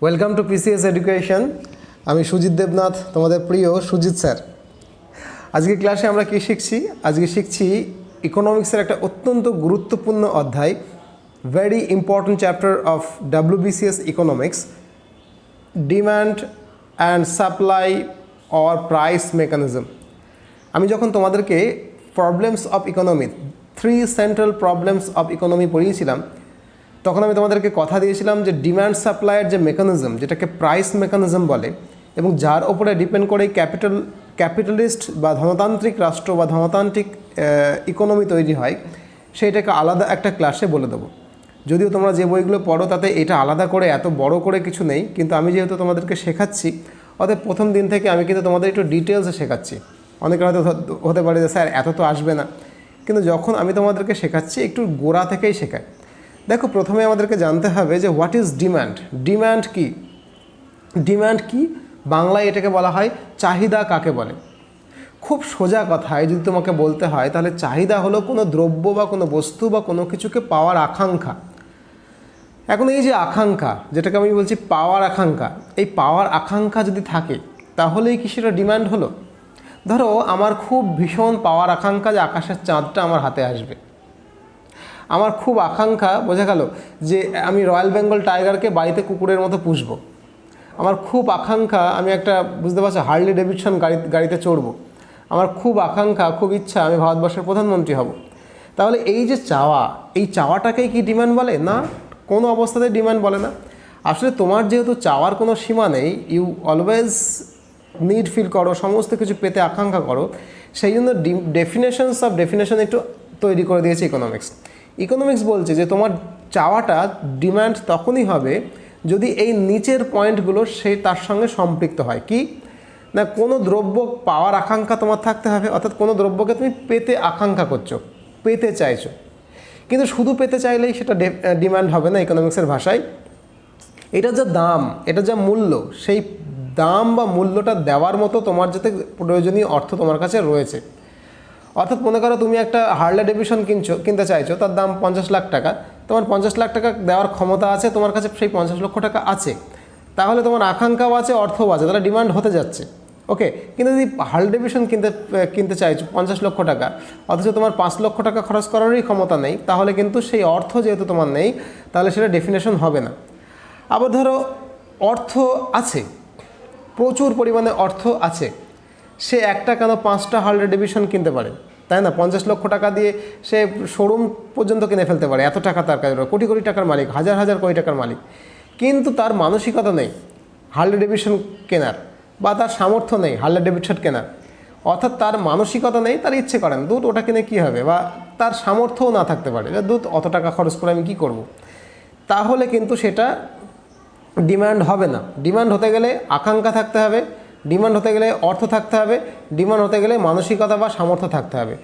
Welcome to PCS education. আমি সুজিত দেবনাথ, তোমাদের প্রিয় সুজিত স্যার। আজকে ক্লাসে আমরা কি শিখছি? আজকে শিখছি ইকোনমিক্সের একটা অত্যন্ত গুরুত্বপূর্ণ অধ্যায়, very important chapter of WBCS economics, demand and supply or price mechanism. আমি যখন তোমাদেরকে problems of economy, 3 central problems of economy পড়িয়েছিলাম, তখন আমি তোমাদেরকে কথা দিয়েছিলাম যে ডিম্যান্ড সাপ্লাইয়ের যে মেকানিজম, যেটাকে প্রাইস মেকানিজম বলে, এবং যার ওপরে ডিপেন্ড করে ক্যাপিটালিস্ট বা ধনতান্ত্রিক রাষ্ট্র বা ধনতান্ত্রিক ইকোনমি তৈরি হয়, সেইটাকে আলাদা একটা ক্লাসে বলে দেবো। যদিও তোমরা যে বইগুলো পড়ো তাতে এটা আলাদা করে এত বড় করে কিছু নেই, কিন্তু আমি যেহেতু তোমাদেরকে শেখাচ্ছি, অতএব প্রথম দিন থেকে আমি কিন্তু তোমাদের একটু ডিটেলসে শেখাচ্ছি। অনেকের হয়তো হতে পারে যে স্যার এত তো আসবে না, কিন্তু যখন আমি তোমাদেরকে শেখাচ্ছি একটু গোড়া থেকেই শেখাই। দেখো, প্রথমে আমাদেরকে জানতে হবে যে হোয়াট ইজ ডিম্যান্ড। ডিম্যান্ড কি? ডিম্যান্ড কি বাংলায় এটাকে বলা হয় চাহিদা। কাকে বলে? খুব সোজা কথায় যদি তোমাকে বলতে হয়, তাহলে চাহিদা হলো কোনো দ্রব্য বা কোনো বস্তু বা কোনো কিছুকে পাওয়ার আকাঙ্ক্ষা। এখন এই যে আকাঙ্ক্ষা, যেটাকে আমি বলছি পাওয়ার আকাঙ্ক্ষা, এই পাওয়ার আকাঙ্ক্ষা যদি থাকে তাহলেই কি সেটা ডিম্যান্ড হলো? ধরো আমার খুব ভীষণ পাওয়ার আকাঙ্ক্ষা যে আকাশের চাঁদটা আমার হাতে আসবে। আমার খুব আকাঙ্ক্ষা, বোঝা গেল, যে আমি রয়্যাল বেঙ্গল টাইগারকে বাড়িতে কুকুরের মতো পুষবো। আমার খুব আকাঙ্ক্ষা, আমি একটা, বুঝতে পারছো, হার্লি ডেভিডসন গাড়িতে চড়বো। আমার খুব আকাঙ্ক্ষা, খুব ইচ্ছা, আমি ভারতবর্ষের প্রধানমন্ত্রী হব। তাহলে এই যে চাওয়া, এই চাওয়াটাকেই কি ডিম্যান্ড বলে? না, কোনো অবস্থাতেই ডিম্যান্ড বলে না। আসলে তোমার যেহেতু চাওয়ার কোনো সীমা নেই, ইউ অলওয়েজ নিড ফিল করো, সমস্ত কিছু পেতে আকাঙ্ক্ষা করো, সেই জন্য ডেফিনেশনস অফ ডেফিনেশন একটু তৈরি করে দিয়েছে ইকোনমিক্স। ইকোনমিক্স বলছে যে তোমার চাওয়াটা ডিম্যান্ড তখনই হবে যদি এই নিচের পয়েন্টগুলো তার সঙ্গে সম্পৃক্ত হয়। কি না, কোনো দ্রব্য পাওয়ার আকাঙ্ক্ষা তোমার থাকতে হবে, অর্থাৎ কোনো দ্রব্যকে তুমি পেতে আকাঙ্ক্ষা করছো, পেতে চাইছো। কিন্তু শুধু পেতে চাইলেই সেটা ডিম্যান্ড হবে না ইকোনমিক্সের ভাষায়। এটা যা দাম, এটা যা মূল্য, সেই দাম বা মূল্যটা দেওয়ার মতো তোমার যাতে প্রয়োজনীয় অর্থ তোমার কাছে রয়েছে। অর্থাৎ মনে করো তুমি একটা হার্লে ডেভিডসন কিনতে চাইছো, তার দাম 50 লাখ টাকা, তোমার 50 লাখ টাকা দেওয়ার ক্ষমতা আছে, তোমার কাছে সেই 50 লক্ষ টাকা আছে, তাহলে তোমার আকাঙ্ক্ষাও আছে, অর্থও আছে, তাহলে ডিমান্ড হতে যাচ্ছে। ওকে, কিন্তু যদি হার্লে ডেভিডসন কিনতে চাইছো 50 লক্ষ টাকা, অথচ তোমার 5 লক্ষ টাকা খরচ করারই ক্ষমতা নেই, তাহলে কিন্তু সেই অর্থ যেহেতু তোমার নেই, তাহলে সেটা ডেফিনেশন হবে না। আবার ধরো অর্থ আছে, প্রচুর পরিমাণে অর্থ আছে, সে একটা কেন 5টা হার্লে ডেভিডসন কিনতে পারে, তাই না? 50 লক্ষ টাকা দিয়ে সে শোরুম পর্যন্ত কিনে ফেলতে পারে, এত টাকা তার কাছে, কোটি কোটি টাকার মালিক, হাজার হাজার কোটি টাকার মালিক। কিন্তু তার মানসিকতা নেই হার্লে ডেভিডসন কেনার, বা তার সামর্থ্য নেই হার্লে ডেভিডসন কেনার। অর্থাৎ তার মানসিকতা নেই, তার ইচ্ছে করেন দুধ ওটা কিনে কী হবে, বা তার সামর্থ্যও না থাকতে পারে যে দুধ অত টাকা খরচ করে আমি কী করব। তাহলে কিন্তু সেটা ডিমান্ড হবে না। ডিমান্ড হতে গেলে আকাঙ্ক্ষা থাকতে হবে, ডিমান্ড হতে গেলে অর্থ থাকতে হবে, ডিমান্ড হতে গেলে মানসিকতা বা সামর্থ্য থাকতে হবে।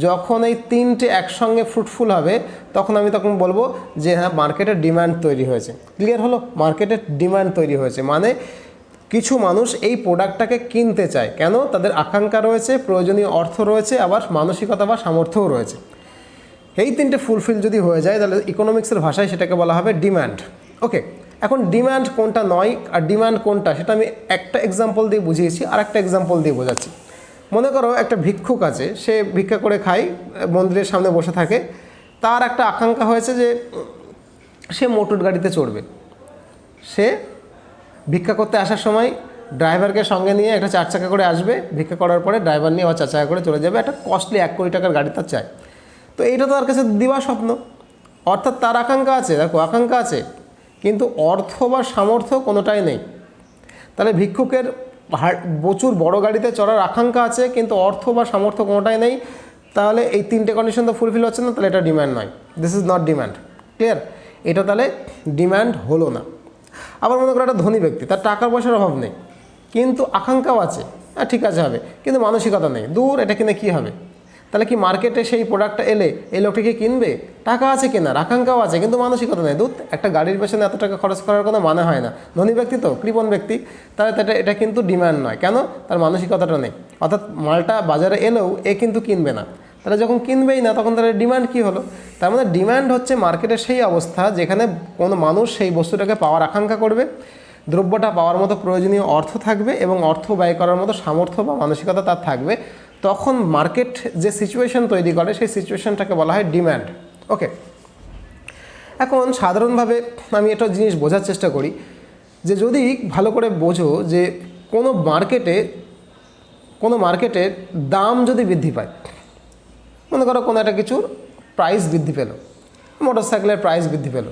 যখন এই তিনটে একসঙ্গে ফ্রুটফুল হবে, তখন বলবো যে হ্যাঁ, মার্কেটের ডিমান্ড তৈরি হয়েছে। ক্লিয়ার হলো? মার্কেটের ডিমান্ড তৈরি হয়েছে মানে কিছু মানুষ এই প্রোডাক্টটাকে কিনতে চায়। কেন? তাদের আকাঙ্ক্ষা রয়েছে, প্রয়োজনীয় অর্থ রয়েছে, আবার মানসিকতা বা সামর্থ্যও রয়েছে। এই তিনটে ফুলফিল যদি হয়ে যায়, তাহলে ইকোনমিক্সের ভাষায় সেটাকে বলা হবে ডিমান্ড। ওকে, এখন ডিমান্ড কোনটা নয় আর ডিমান্ড কোনটা, সেটা আমি একটা এক্সাম্পল দিয়ে বুঝিয়েছি, আর একটা এক্সাম্পল দিয়ে বোঝাচ্ছি। মনে করো একটা ভিক্ষুক আছে, সে ভিক্ষা করে খায়, মন্দিরের সামনে বসে থাকে, তার একটা আকাঙ্ক্ষা হয়েছে যে সে মোটর গাড়িতে চড়বে। সে ভিক্ষা করতে আসার সময় ড্রাইভারকে সঙ্গে নিয়ে একটা 4 চাকা করে আসবে, ভিক্ষা করার পরে ড্রাইভার নিয়ে আবার 4 চাকা করে চলে যাবে, একটা কস্টলি 1 কোটি টাকার গাড়ি তার চায়। তো এইটা তো তার কাছে দিবা স্বপ্ন, অর্থাৎ তার আকাঙ্ক্ষা আছে, দেখো আকাঙ্ক্ষা আছে, কিন্তু অর্থ বা সামর্থ্য কোনোটাই নেই। তাহলে ভিক্ষুকের প্রচুর বড় গাড়িতে চড়ার আকাঙ্ক্ষা আছে, কিন্তু অর্থ বা সামর্থ্য কোনোটাই নেই। তাহলে এই তিনটে কন্ডিশন তো ফুলফিল হচ্ছে না, তাহলে এটা ডিম্যান্ড নয়। This is not demand. Clear? এটা তাহলে ডিম্যান্ড হলো না। আবার মনে করো একটা ধনী ব্যক্তি, তার টাকা পয়সার অভাব নেই, কিন্তু আকাঙ্ক্ষাও আছে, হ্যাঁ ঠিক আছে হবে, কিন্তু মানসিকতা নেই, দূর এটা কিনে কী হবে। তাহলে কি মার্কেটে সেই প্রোডাক্টটা এলে এই লোকটি কি কিনবে? টাকা আছে কেনার, আকাঙ্ক্ষাও আছে, কিন্তু মানসিকতা নেই, দুধ একটা গাড়ির পেছনে এত টাকা খরচ করার কোনো মানে হয় না। ধনী ব্যক্তি তো, কৃপণ ব্যক্তি, তাহলে এটা কিন্তু ডিম্যান্ড নয়। কেন? তার মানসিকতাটা নেই। অর্থাৎ মালটা বাজারে এলেও এ কিন্তু কিনবে না। তাহলে যখন কিনবেই না, তখন তাহলে ডিমান্ড কী হলো? তার মানে ডিমান্ড হচ্ছে মার্কেটের সেই অবস্থা যেখানে কোনো মানুষ সেই বস্তুটাকে পাওয়ার আকাঙ্ক্ষা করবে, দ্রব্যটা পাওয়ার মতো প্রয়োজনীয় অর্থ থাকবে এবং অর্থ ব্যয় করার মতো সামর্থ্য বা মানসিকতা তার থাকবে, তখন মার্কেট যে সিচুয়েশন তৈরি করে সেই সিচুয়েশনটাকে বলা হয় ডিম্যান্ড। ওকে, এখন সাধারণভাবে আমি একটা জিনিস বোঝার চেষ্টা করি যে যদি ভালো করে বোঝো যে কোনো মার্কেটের দাম যদি বৃদ্ধি পায়, মনে করো কোনো একটা কিছুর প্রাইস বৃদ্ধি পেল, মোটরসাইকেলের প্রাইস বৃদ্ধি পেল,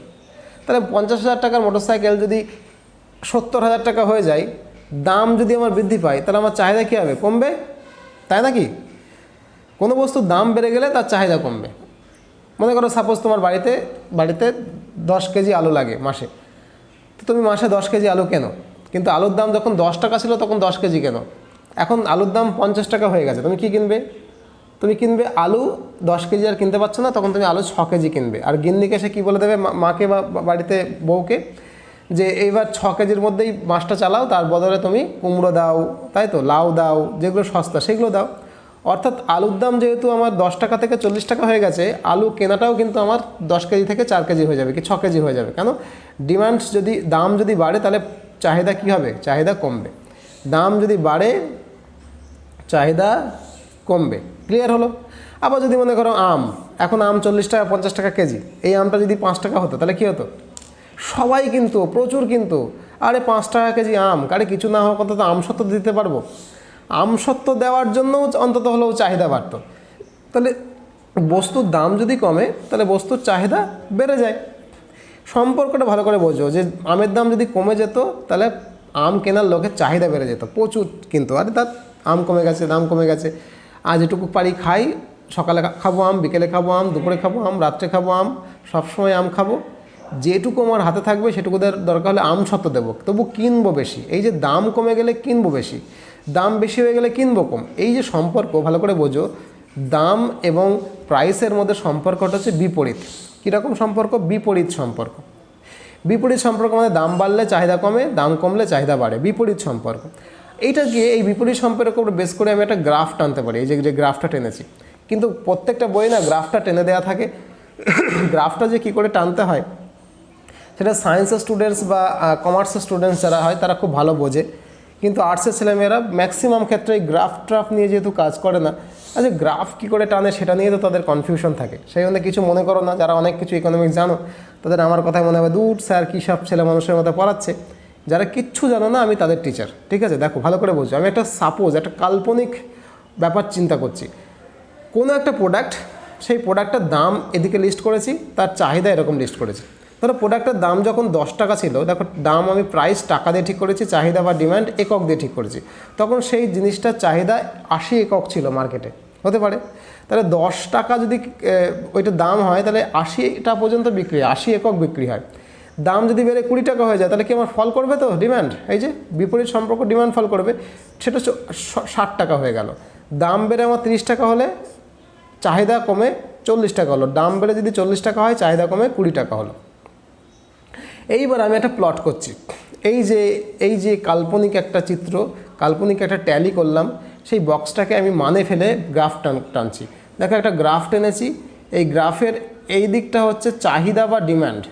তাহলে 50,000 টাকার মোটরসাইকেল যদি 70,000 টাকা হয়ে যায়, দাম যদি আমার বৃদ্ধি পায়, তাহলে আমার চাহিদা কী হবে? কমবে, তাই নাকি? কোনো বস্তুর দাম বেড়ে গেলে তার চাহিদা কমবে। মনে করো সাপোজ তোমার বাড়িতে 10 কেজি আলু লাগে মাসে, তো তুমি মাসে 10 কেজি আলু কেনো, কিন্তু আলুর দাম যখন 10 টাকা ছিল তখন 10 কেজি কেনো, এখন আলুর দাম 50 টাকা হয়ে গেছে, তুমি কী কিনবে? তুমি কিনবে আলু 10 কেজি আর কিনতে পারছো না, তখন তুমি আলু 6 কেজি কিনবে। আর গিন্নিকে সে কী বলে দেবে, মাকে বা বাড়িতে বউকে, যে এইবার 6 কেজির মধ্যেই মাসটা চালাও, তার বদলে তুমি কুমড়ো দাও, তাই তো, লাউ দাও, যেগুলো সস্তা সেগুলো দাও। অর্থাৎ আলুর দাম যেহেতু আমার 10 টাকা থেকে 40 টাকা হয়ে গেছে, আলু কেনাটাও কিন্তু আমার 10 কেজি থেকে 4 কেজি হয়ে যাবে, কি 6 কেজি হয়ে যাবে। কেন? ডিমান্ড যদি, দাম যদি বাড়ে তাহলে চাহিদা কী হবে? চাহিদা কমবে। দাম যদি বাড়ে চাহিদা কমবে। ক্লিয়ার হলো? আবার যদি মনে করো আম, এখন আম 40 টাকা 50 টাকা কেজি, এই আমটা যদি 5 টাকা হতো তাহলে কী হতো? সবাই কিন্তু প্রচুর, কিন্তু আরে 5 টাকা কেজি আম, আরে কিছু না হোক অন্তত আমসত্ত্ব দিতে পারবো, আমসত্ত্ব দেওয়ার জন্যও অন্তত হলেও চাহিদা বাড়ত। তাহলে বস্তুর দাম যদি কমে তাহলে বস্তুর চাহিদা বেড়ে যায়। সম্পর্কটা ভালো করে বোঝো যে আমের দাম যদি কমে যেত তাহলে আম কেনার লোকের চাহিদা বেড়ে যেত প্রচুর, কিন্তু আরে তার আম কমে গেছে, দাম কমে গেছে, আজ এটুকু পারি খাই, সকালে খাবো আম, বিকেলে খাবো আম, দুপুরে খাবো আম, রাত্রে খাবো আম, সবসময় আম খাবো, যেটুকু আমার হাতে থাকবে সেটুকু দরকার হলে আমসত্ত্ব দেবো, তবু কিনবো বেশি। এই যে দাম কমে গেলে কিনবো বেশি, দাম বেশি হয়ে গেলে কিনবো কম, এই যে সম্পর্ক ভালো করে বোঝো। দাম এবং প্রাইসের মধ্যে সম্পর্কটা হচ্ছে বিপরীত। কীরকম সম্পর্ক? বিপরীত সম্পর্ক। বিপরীত সম্পর্ক মানে দাম বাড়লে চাহিদা কমে, দাম কমলে চাহিদা বাড়ে, বিপরীত সম্পর্ক। এইটাকে, এই বিপরীত সম্পর্কের উপর বেস করে আমি একটা গ্রাফ টানতে পারি, এই যে গ্রাফটা টেনেছি, কিন্তু প্রত্যেকটা বই না গ্রাফটা টেনে দেওয়া থাকে। গ্রাফটা যে কী করে টানতে হয় সেটা সায়েন্সের স্টুডেন্টস বা কমার্সের স্টুডেন্টস যারা হয় তারা খুব ভালো বোঝে, কিন্তু আর্টসের ছেলেমেয়েরা ম্যাক্সিমাম ক্ষেত্রে এই গ্রাফ নিয়ে যেহেতু কাজ করে না, আচ্ছা গ্রাফ কী করে টানে সেটা নিয়ে তো তাদের কনফিউশন থাকে। সেই জন্য কিছু মনে করো না, যারা অনেক কিছু ইকোনমিক্স জানো তাদের আমার কথায় মনে হবে দূর স্যার কী সব ছেলে মানুষের মতো পড়াচ্ছে। যারা কিচ্ছু জানো না আমি তাদের টিচার, ঠিক আছে? দেখো ভালো করে বোঝো, আমি একটা একটা কাল্পনিক ব্যাপার চিন্তা করছি। কোনো একটা প্রোডাক্ট, সেই প্রোডাক্টের দাম এদিকে লিস্ট করেছি, তার চাহিদা এরকম লিস্ট করেছি। ধরো প্রোডাক্টের দাম যখন 10 টাকা ছিল, দেখো দাম আমি প্রাইস টাকা দিয়ে ঠিক করেছি, চাহিদা বা ডিমান্ড একক দিয়ে ঠিক করেছি, তখন সেই জিনিসটার চাহিদা 80 একক ছিল মার্কেটে, হতে পারে। তাহলে 10 টাকা যদি ওইটা দাম হয় তাহলে 80টা পর্যন্ত বিক্রি হয়, 80 একক বিক্রি হয়। দাম যদি বেড়ে 20 টাকা হয়ে যায় তাহলে কি আমার ফল করবে? তো ডিমান্ড, এই যে বিপরীত সম্পর্ক, ডিমান্ড ফল করবে। সেটা 60 টাকা হয়ে গেল। দাম বেড়ে আমার 30 টাকা হলে চাহিদা কমে 40 টাকা হলো, দাম বেড়ে যদি 40 টাকা হয় চাহিদা কমে 20 টাকা হলো। এইবার আমি একটা প্লট করছি, এই যে কাল্পনিক একটা চিত্র, কাল্পনিক একটা ট্যালি করলাম, সেই বক্সটাকে আমি মানে ফেলে গ্রাফ টানছি। দেখো একটা গ্রাফ টেনেছি, এই গ্রাফের এই দিকটা হচ্ছে চাহিদা বা ডিমান্ড,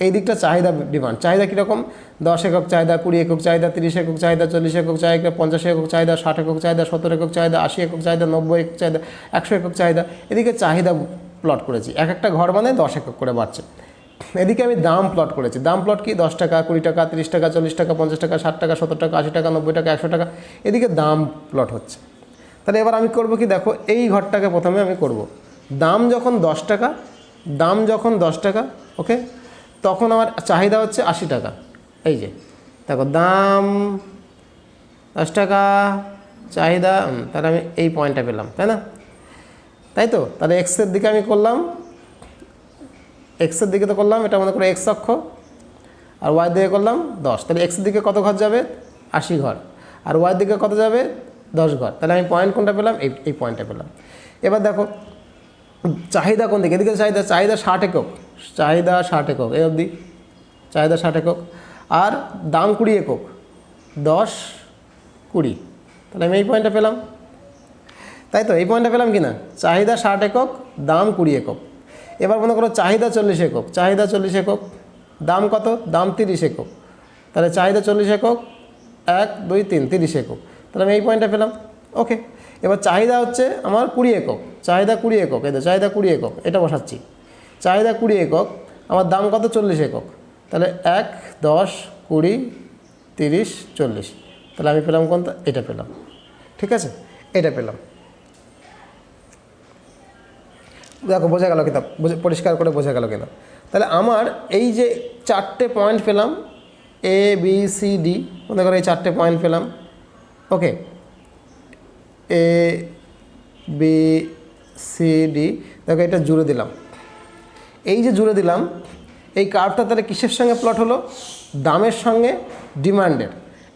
এই দিকটা চাহিদা ডিমান্ড। চাহিদা কীরকম? 10 একক চাহিদা, 20 একক চাহিদা, 30 একক চাহিদা, 40 একক চাহিদা, 50 একক চাহিদা, 60 একক চাহিদা, 70 একক চাহিদা, 80 একক চাহিদা, 90 একক চাহিদা, 100 একক চাহিদা। এদিকে চাহিদা প্লট করেছি, এক একটা ঘর মানে 10 একক করে বাড়ছে। এদিকে আমি দাম প্লট করেছি, দাম প্লট কি? 10 টাকা, 20 টাকা, 30 টাকা, 40 টাকা, 50 টাকা, 60 টাকা, 70 টাকা, 80 টাকা, 90 টাকা, 100 টাকা, এদিকে দাম প্লট হচ্ছে। তাহলে এবার আমি করব কি? দেখো এই ঘরটাকে প্রথমে আমি করব, দাম যখন 10 টাকা, দাম যখন 10 টাকা, ওকে, তখন আমার চাহিদা হচ্ছে 80 টাকা। এই যে দেখো দাম 10 টাকা, চাহিদা, তাহলে আমি এই পয়েন্টটা পেলাম, তাই না? তাই তো? তাহলে এক্সের দিকে আমি করলাম, এক্সের দিকে তো করলাম, এটা মনে করে এক্স অক্ষ, আর ওয়াই দিকে করলাম 10। তাহলে এক্সের দিকে কত ঘর যাবে? 80 ঘর। আর ওয়াই দিকে কত যাবে? 10 ঘর। তাহলে আমি পয়েন্ট কোনটা পেলাম? এই পয়েন্টটা পেলাম। এবার দেখো চাহিদা কোন দিকে? এদিকে চাহিদা 60 একক, চাহিদা 60 একক, এই অবধি চাহিদা 60 একক, আর দাম 20 একক, 10, 20। তাহলে আমি এই পয়েন্টটা পেলাম, তাই তো? এই পয়েন্টটা পেলাম কি না? চাহিদা 60 একক, দাম 20 একক। এবার মনে করো চাহিদা 40 একক, চাহিদা 40 একক, দাম কত? দাম 30 একক, তাহলে চাহিদা 40 একক, 1 2 3 30 একক, তাহলে আমি এই পয়েন্টটা পেলাম। ওকে, এবার চাহিদা হচ্ছে আমার 20 একক, চাহিদা 20 একক, এই তো চাহিদা 20 একক, এটা বসাচ্ছি। চাহিদা 20 একক, আমার দাম কত? 40 একক, তাহলে 1 10 20 30 40, তাহলে আমি পেলাম কোনটা? এটা পেলাম। ঠিক আছে, এটা পেলাম। দেখো বোঝা গেল কিনা, পরিষ্কার করে বোঝা গেল কিনা? তাহলে আমার এই যে 4টে পয়েন্ট পেলাম, এ বি সি ডি, মনে করো এই 4টে পয়েন্ট পেলাম। ওকে, এ বি সি ডি, দেখো এটা জুড়ে দিলাম। এই যে জুড়ে দিলাম, এই কার্ভটা তাহলে কিসের সঙ্গে প্লট হলো? দামের সঙ্গে ডিমান্ডের।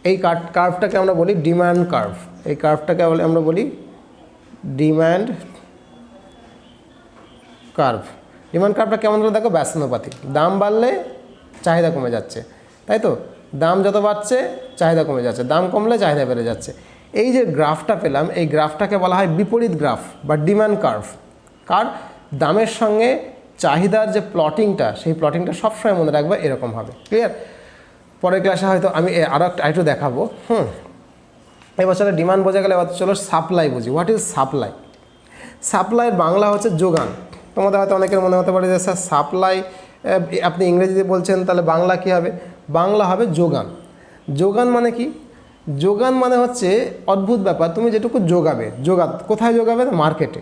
এই কার্ভটাকে আমরা বলি ডিমান্ড কার্ভ। এই কার্ভটাকে আমরা বলি ডিমান্ড কার্ভ। ডিমান্ড কার্ভটা কেমন হলো? দেখো ব্যস্তানুপাতিক, দাম বাড়লে চাহিদা কমে যাচ্ছে, তাই তো? দাম যত বাড়ছে চাহিদা কমে যাচ্ছে, দাম কমলে চাহিদা বেড়ে যাচ্ছে। এই যে গ্রাফটা পেলাম, এই গ্রাফটাকে বলা হয় বিপরীত গ্রাফ বা ডিমান্ড কার্ভ। কার? দামের সঙ্গে চাহিদার যে প্লটিংটা, সেই প্লটিংটা সবসময় মনে রাখবে এরকম হবে। ক্লিয়ার? পরের ক্লাসে হয়তো আমি আরও একটু দেখাবো। এবার চলো ডিমান্ড বোঝা গেলে, এবার চলো সাপ্লাই বুঝি। What is supply? সাপ্লাইয়ের বাংলা হচ্ছে যোগান। তোমাদের হয়তো অনেকের মনে হতে পারে যে স্যার সাপ্লাই আপনি ইংরেজিতে বলছেন, তাহলে বাংলা কী হবে? বাংলা হবে যোগান। যোগান মানে কি? যোগান মানে হচ্ছে অদ্ভুত ব্যাপার, তুমি যেটুকু যোগাবে, কোথায় যোগাবে? মার্কেটে।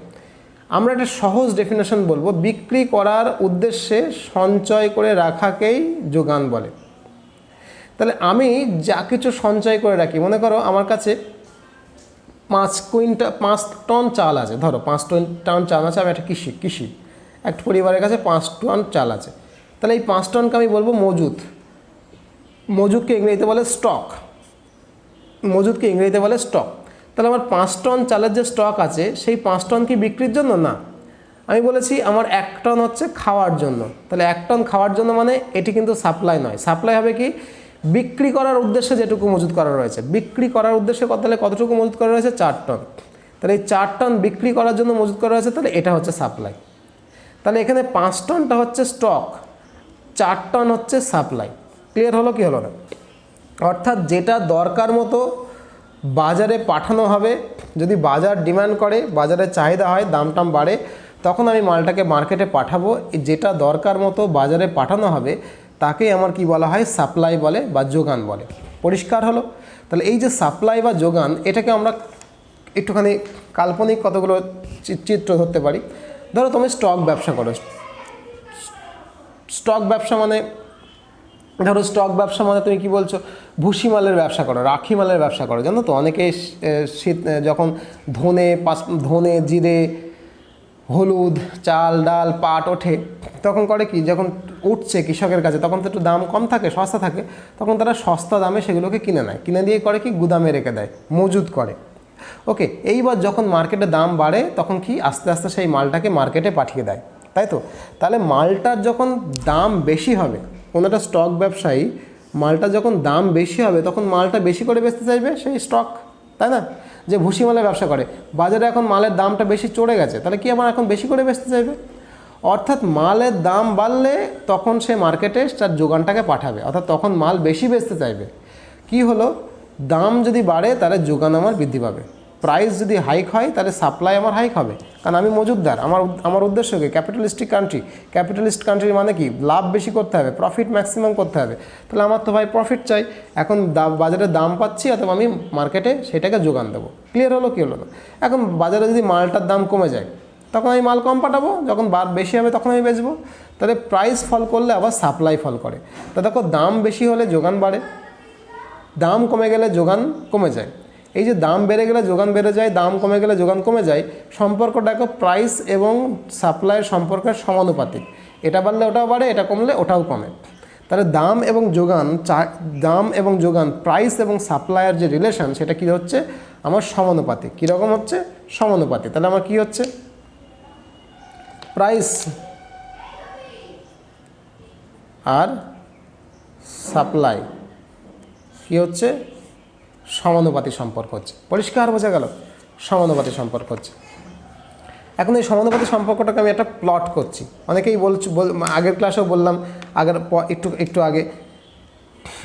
আমরা একটা সহজ ডেফিনেশন বলবো, বিক্রি করার উদ্দেশ্যে সঞ্চয় করে রাখাকেই যোগান বলে। তাহলে আমি যা কিছু সঞ্চয় করে রাখি, মনে করো আমার কাছে 5 টন চাল আছে, ধরো 5 টন চাল আছে, আমি একটা কৃষি একটা পরিবারের কাছে 5 টন চাল আছে, তাহলে এই 5 টনকে আমি বলবো মজুদ। মজুদকে ইংরেজিতে বলে স্টক। মজুদকে ইংরেজিতে বলে স্টক। তাহলে আমার 5 টন চালের যে স্টক আছে, সেই 5 টন কি বিক্রির জন্য? না, আমি বলেছি আমার 1 টন হচ্ছে খাওয়ার জন্য। তাহলে 1 টন খাওয়ার জন্য মানে এটি কিন্তু সাপ্লাই নয়। সাপ্লাই হবে কি? বিক্রি করার উদ্দেশ্যে যেটুকু মজুদ করা রয়েছে। বিক্রি করার উদ্দেশ্যে তাহলে কতটুকু মজুদ করা রয়েছে? 4 টন। তাহলে এই 4 টন বিক্রি করার জন্য মজুদ করা রয়েছে, তাহলে এটা হচ্ছে সাপ্লাই। তাহলে এখানে 5 টনটা হচ্ছে স্টক, 4 টন হচ্ছে সাপ্লাই। ক্লিয়ার হলো কি হলো না? অর্থাৎ যেটা দরকার মতো বাজারে পাঠানো হবে, যদি বাজার ডিমান্ড করে, বাজারে চাহিদা হয়, দাম টাম বাড়ে, তখন আমি মালটাকে মার্কেটে পাঠাবো। যেটা দরকার মতো বাজারে পাঠানো হবে তাকেই আমার কি বলা হয়? সাপ্লাই বলে বা যোগান বলে। পরিষ্কার হলো? তাহলে এই যে সাপ্লাই বা যোগান, এটাকে আমরা একটুখানি কাল্পনিক কতগুলো চিত্র ধরতে পারি। ধরো তুমি স্টক ব্যবসা করো। স্টক ব্যবসা মানে, ধরো স্টক ব্যবসা মানে তুমি কি বলছো? ভুসি মালের ব্যবসা করো, রাখি মালের ব্যবসা করো। জানো তো অনেকে শীত যখন ধনে জিরে হলুদ চাল ডাল পাট ওঠে, তখন করে কি? যখন উঠছে কৃষকের কাছে, তখন তো একটু দাম কম থাকে, সস্তা থাকে, তখন তারা সস্তা দামে সেগুলোকে কিনে নেয়। কিনে দিয়ে করে কি? গুদামে রেখে দেয়, মজুদ করে। ওকে, এইবার যখন মার্কেটে দাম বাড়ে, তখন কি? আস্তে আস্তে সেই মালটাকে মার্কেটে পাঠিয়ে দেয়, তাই তো? তাহলে মালটার যখন দাম বেশি হবে, কোনো একটা স্টক ব্যবসায়ী মালটা যখন দাম বেশি হবে, তখন মালটা বেশি করে বেচতে চাইবে সেই স্টক, তাই না? যে ভুসি মালের ব্যবসা করে, বাজারে এখন মালের দামটা বেশি চড়ে গেছে, তাহলে কি আবার এখন বেশি করে বেচতে চাইবে। অর্থাৎ মালের দাম বাড়লে তখন সে মার্কেটে তার যোগানটাকে পাঠাবে, অর্থাৎ তখন মাল বেশি বেচতে চাইবে। কি হলো? দাম যদি বাড়ে তাহলে যোগান আমার বৃদ্ধি পাবে। প্রাইস যদি হাইক হয় তাহলে সাপ্লাই আমার হাইক হবে, কারণ আমি মজুদদার। আমার উদ্দেশ্য কি? Capitalistic country. ক্যাপিটালিস্ট কান্ট্রি মানে কি? লাভ বেশি করতে হবে, প্রফিট ম্যাক্সিমাম করতে হবে। তাহলে আমার তো ভাই প্রফিট চাই। এখন বাজারে দাম পাচ্ছি, অথবা আমি মার্কেটে সেটাকে যোগান দেবো। ক্লিয়ার হলো কি হলো না? এখন বাজারে যদি মালটার দাম কমে যায়, তখন আমি মাল কম পাঠাবো, যখন বেশি হবে তখন আমি বেচবো। তাহলে প্রাইস ফল করলে আবার সাপ্লাই ফল করে। তা দেখো, দাম বেশি হলে যোগান বাড়ে, দাম কমে গেলে যোগান কমে যায়। এই যে দাম বেড়ে গেলে যোগান বেড়ে যায়, দাম কমে গেলে যোগান কমে যায়, সম্পর্কটা দেখো প্রাইস এবং সাপ্লাইয়ের সম্পর্কের সমানুপাতিক। এটা বাড়লে ওটাও বাড়ে, এটা কমলে ওটাও কমে। তাহলে দাম এবং যোগান প্রাইস এবং সাপ্লাইয়ের যে রিলেশন, সেটা কী হচ্ছে? আমার সমানুপাতিক। কীরকম হচ্ছে? সমানুপাতিক। তাহলে আমার কী হচ্ছে? প্রাইস আর সাপ্লাই কী হচ্ছে? সমানুপাতিক সম্পর্ক হচ্ছে। পরিষ্কার বোঝা গেল? সমানুপাতিক সম্পর্ক হচ্ছে। এখন এই সমানুপাতিক সম্পর্কটাকে আমি একটা প্লট করছি। অনেকেই আগের ক্লাসেও বললাম, একটু আগে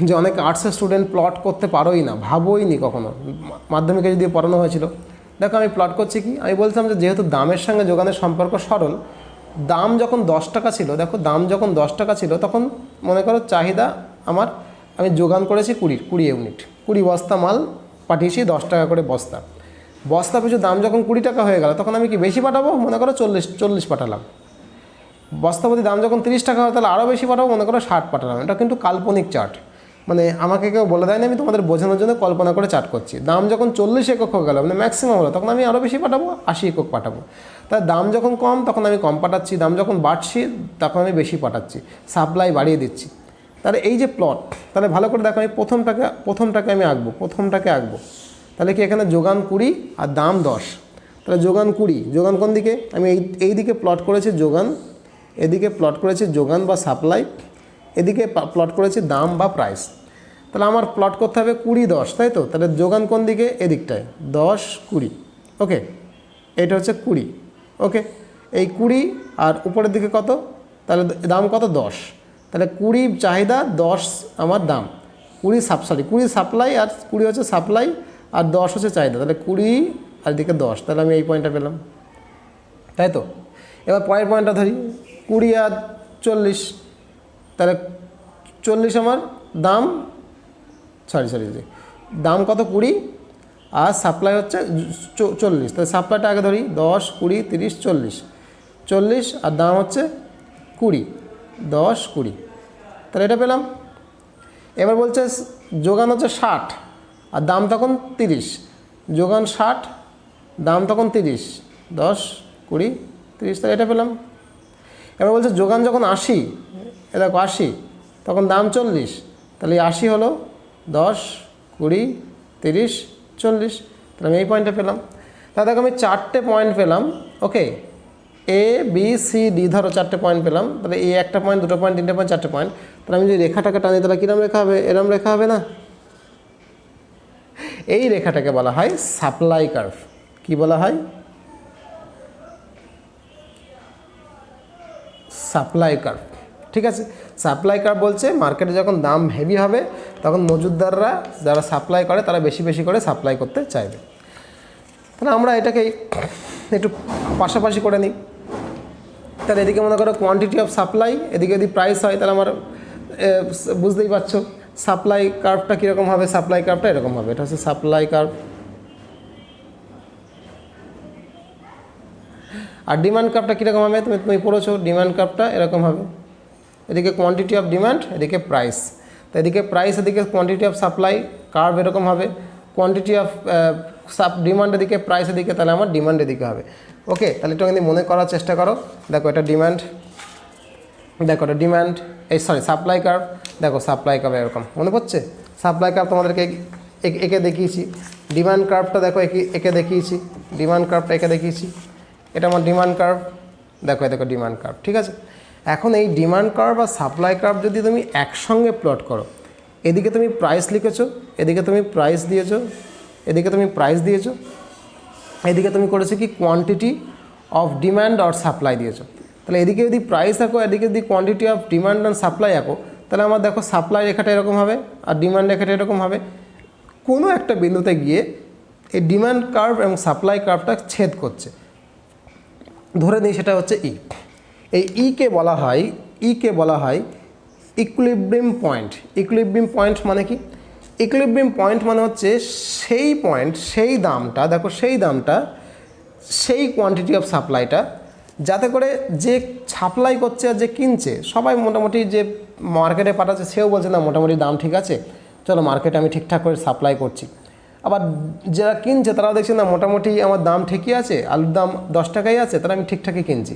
যে অনেক আর্টসের স্টুডেন্ট প্লট করতে পারোই না, ভাবোই নি কখনো, মাধ্যমিকে যদি পড়ানো হয়েছিল। দেখো আমি প্লট করছি কি, আমি বলছিলাম যে যেহেতু দামের সঙ্গে যোগানের সম্পর্ক সরল, দাম যখন 10 টাকা ছিল, দেখো দাম যখন 10 টাকা ছিল তখন মনে করো চাহিদা আমার, আমি যোগান করেছি 20 ইউনিট, 20 বস্তা মাল পাঠিয়েছি 10 টাকা করে বস্তা। বস্তা পিছু দাম যখন 20 টাকা হয়ে গেল তখন আমি কি বেশি পাঠাবো, মনে করো 40 পাঠালাম। বস্তাপতি দাম যখন 30 টাকা হয় তাহলে আরও বেশি পাঠাবো, মনে করো 60 পাঠালাম। এটা কিন্তু কাল্পনিক চার্ট, মানে আমাকে কেউ বলে দেয় না, আমি তোমাদের বোঝানোর জন্য কল্পনা করে চার্ট করছি। দাম যখন 40 একক হয়ে গেল, মানে ম্যাক্সিমাম হলো, তখন আমি আরও বেশি পাঠাবো, 80 একক পাঠাবো। তাই দাম যখন কম তখন আমি কম পাঠাচ্ছি, দাম যখন বাড়ছি তখন আমি বেশি পাঠাচ্ছি, সাপ্লাই বাড়িয়ে দিচ্ছি। তাহলে এই যে প্লট, তাহলে ভালো করে দেখো, আমি প্রথমটাকে আমি আঁকবো, তাহলে কি এখানে যোগান 20 আর দাম 10, তাহলে যোগান 20, যোগান কোন দিকে, আমি এই দিকে প্লট করেছি যোগান, এদিকে প্লট করেছি যোগান বা সাপ্লাই, এদিকে প্লট করেছি দাম বা প্রাইস। তাহলে আমার প্লট করতে হবে 20 10, তাই তো? তাহলে যোগান কোন দিকে, এদিকটায় 10 20, ওকে, এটা হচ্ছে 20, ওকে। এই 20 আর উপরের দিকে কত, তাহলে দাম কত 10, তাহলে 20 চাহিদা 10 আমার দাম, 20 সাপ্লাই আর 20 হচ্ছে সাপ্লাই আর 10 হচ্ছে চাহিদা, তাহলে 20 আর এদিকে 10, তাহলে আমি এই পয়েন্টটা পেলাম, তাই তো? এবার পরের পয়েন্টটা ধরি, 20 আর 40, তাহলে 40 আমার দাম, দাম কত 20 আর সাপ্লাই হচ্ছে 40, তাহলে সাপ্লাইটা আগে ধরি, 10 20 30 40 আর দাম হচ্ছে 20, 10 20, তাহলে এটা পেলাম। এবার বলছে যোগান হচ্ছে 60 আর দাম তখন 30, যোগান 60 দাম তখন 30, 10 20 30, তাহলে এটা পেলাম। এবার বলছে যোগান যখন 80, দেখো 80 তখন দাম 40, তাহলে 80 হলো 10 20 30 40, তাহলে আমি এই পয়েন্টটা পেলাম। তাহলে দেখো আমি 4টে পয়েন্ট পেলাম, ওকে, এ বি সি ডি, ধরো 4টে পয়েন্ট পেলাম, তাহলে এই 1টা পয়েন্ট 2টো পয়েন্ট 3টে পয়েন্ট 4টে পয়েন্ট, তাহলে আমি যদি রেখাটাকে টানি তাহলে কীরকম রেখা হবে, এরম রেখা হবে না? এই রেখাটাকে বলা হয় সাপ্লাই কার্ভ। কি বলা হয়? সাপ্লাই কার্ভ, ঠিক আছে। সাপ্লাই কার্ভ বলছে মার্কেটে যখন দাম হেভি হবে তখন মজুতদাররা যারা সাপ্লাই করে তারা বেশি বেশি করে সাপ্লাই করতে চাইবে। তাহলে আমরা এটাকে একটু পাশাপাশি করে নিই। তাহলে এদিকে মনে করো কোয়ান্টিটি অফ সাপ্লাই, এদিকে যদি প্রাইস হয় তাহলে আমার বুঝতেই পারছো সাপ্লাই কার্ভটা কীরকম হবে, সাপ্লাই কার্ভটা এরকম হবে, এটা হচ্ছে সাপ্লাই কার্ভ। আর ডিমান্ড কার্ভটা কীরকম হবে, তুমি পড়েছো, ডিমান্ড কার্ভটা এরকম হবে, এদিকে কোয়ান্টিটি অফ ডিমান্ড, এদিকে প্রাইস, তো এদিকে প্রাইস, এদিকে কোয়ান্টিটি অফ সাপ্লাই, কার্ভ এরকম হবে, কোয়ান্টিটি অফ ডিমান্ড এদিকে, প্রাইস এদিকে, তাহলে আমার ডিমান্ড এদিকে হবে, ওকে। তাহলে একটু কিন্তু মনে করার চেষ্টা করো, দেখো এটা ডিমান্ড, দেখো এটা ডিমান্ড, সাপ্লাই কার্ভ, দেখো সাপ্লাই কার্ভ এরকম মনে পড়ছে, সাপ্লাই কার্ভ তোমাদেরকে একে দেখিয়েছি, ডিমান্ড কার্ভটা দেখো একে দেখিয়েছি, ডিমান্ড কার্ভটা একে দেখিয়েছি, এটা আমার ডিমান্ড কার্ভ, দেখো দেখো ডিমান্ড কার্ভ, ঠিক আছে। এখন এই ডিমান্ড কার্ভ আর সাপ্লাই কার্ভ যদি তুমি একসঙ্গে প্লট করো, এদিকে তুমি প্রাইস লিখেছো, এদিকে তুমি প্রাইস দিয়েছো, এদিকে তুমি প্রাইস দিয়েছো, এদিকে তুমি করেছো কি কোয়ান্টিটি অফ ডিমান্ড আর সাপ্লাই দিয়েছো, তাহলে এদিকে যদি প্রাইস আঁকো, এদিকে যদি quantity of demand and supply আঁকো, তাহলে আমার দেখো সাপ্লাই রেখাটা এরকম হবে আর ডিমান্ড রেখাটা এরকম হবে। কোনো একটা বিন্দুতে গিয়ে এই ডিমান্ড কার্ভ এবং সাপ্লাই কার্ভটা ছেদ করছে, ধরে নিই সেটা হচ্ছে ই। এই ইকে বলা হয় ইকুইলিব্রিয়াম পয়েন্ট। ইকুইলিব্রিয়াম পয়েন্ট মানে কি? ইকুইলিব্রিয়াম পয়েন্ট মানে হচ্ছে সেই পয়েন্ট, সেই দামটা, দেখো সেই দামটা, সেই কোয়ান্টিটি অফ সাপ্লাইটা, যাতে করে যে সাপ্লাই করছে আর যে কিনছে সবাই মোটামুটি, যে মার্কেটে পাঠাচ্ছে সেও বলছে না মোটামুটি দাম ঠিক আছে, চলো মার্কেটে আমি ঠিকঠাক করে সাপ্লাই করছি। আবার যারা কিনছে তারাও দেখছে না মোটামুটি আমার দাম ঠিকই আছে, আলুর দাম 10 টাকাই আছে, তাহলে আমি ঠিকঠাকই কিনছি।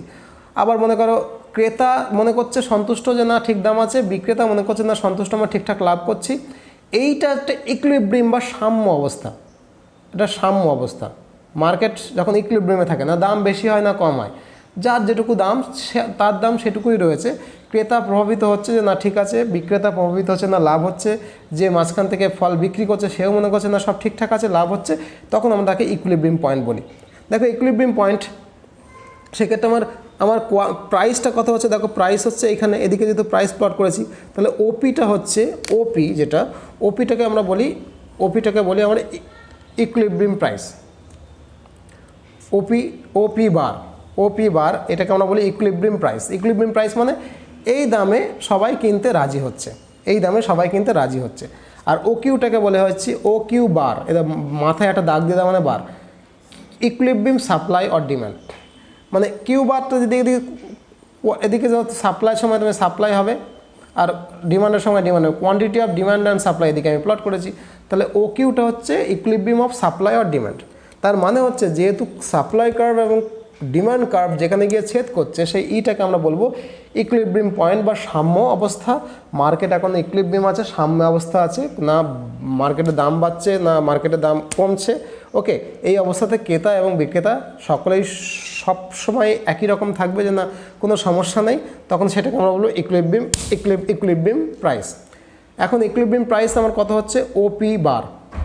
আবার মনে করো ক্রেতা মনে করছে সন্তুষ্ট যে না ঠিক দাম আছে, বিক্রেতা মনে করছে না সন্তুষ্ট, আমরা ঠিকঠাক লাভ করছি। এইটা একটা ইকুইলিব্রিয়াম বা সাম্য অবস্থা, এটা সাম্য অবস্থা। মার্কেট যখন ইকুইলিব্রিয়ামে থাকে, না দাম বেশি হয় না কম হয়, যার যেটুকু দাম তার দাম সেটুকুই রয়েছে। ক্রেতা প্রভাবিত হচ্ছে যে না ঠিক আছে, বিক্রেতা প্রভাবিত হচ্ছে না লাভ হচ্ছে, যে মাঝখান থেকে ফল বিক্রি করছে সেও মনে করছে না সব ঠিকঠাক আছে লাভ হচ্ছে, তখন আমরা তাকে ইকুইলিব্রিয়াম পয়েন্ট বলি। দেখো ইকুইলিব্রিয়াম পয়েন্ট সেক্ষেত্রে আমার আমার প্রাইসটা কত হচ্ছে, দেখো প্রাইস হচ্ছে এখানে, এদিকে যেহেতু প্রাইস প্লট করেছি, তাহলে ওপিটা হচ্ছে, ওপি যেটা, ওপিটাকে বলি আমরা ইকুইলিব্রিয়াম প্রাইস। ওপি বার এটাকে আমরা বলি ইকুইলিব্রিয়াম প্রাইস। ইকুইলিব্রিয়াম প্রাইস মানে এই দামে সবাই কিনতে রাজি হচ্ছে, আর ও কিউটাকে বলে হচ্ছে ও কিউ বার, এটা মাথায় একটা দাগ দিয়ে দেওয়া মানে বার, ইকুইলিব্রিয়াম সাপ্লাই অর ডিমান্ড। মানে কিউ বারটা যদি এদিকে সাপ্লাইয়ের সময় তুমি সাপ্লাই হবে, আর ডিমান্ডের সময় ডিমান্ড হবে, quantity of demand and supply এদিকে আমি প্লট করেছি। তাহলে ও কিউটা হচ্ছে equilibrium of supply or demand. তার মানে হচ্ছে যেহেতু সাপ্লাই কার্ভ এবং ডিমান্ড কার্ভ যেখানে গিয়ে ছেদ করছে, সেই ইটাকে আমরা বলবো ইকুইলিব্রিয়াম পয়েন্ট বা সাম্য অবস্থা। মার্কেট এখন ইকুইলিব্রিয়াম আছে, সাম্য অবস্থা আছে, না মার্কেটের দাম বাড়ছে না মার্কেটের দাম কমছে। ওকে, এই অবস্থাতে ক্রেতা এবং বিক্রেতা সকলেই সব সময় একই রকম থাকবে, যে না কোনো সমস্যা নেই, তখন সেটাকে আমরা বলবো ইকুইলিব্রিয়াম প্রাইস। এখন ইকুইলিব্রিয়াম প্রাইস আমার কত হচ্ছে, ওপি বার,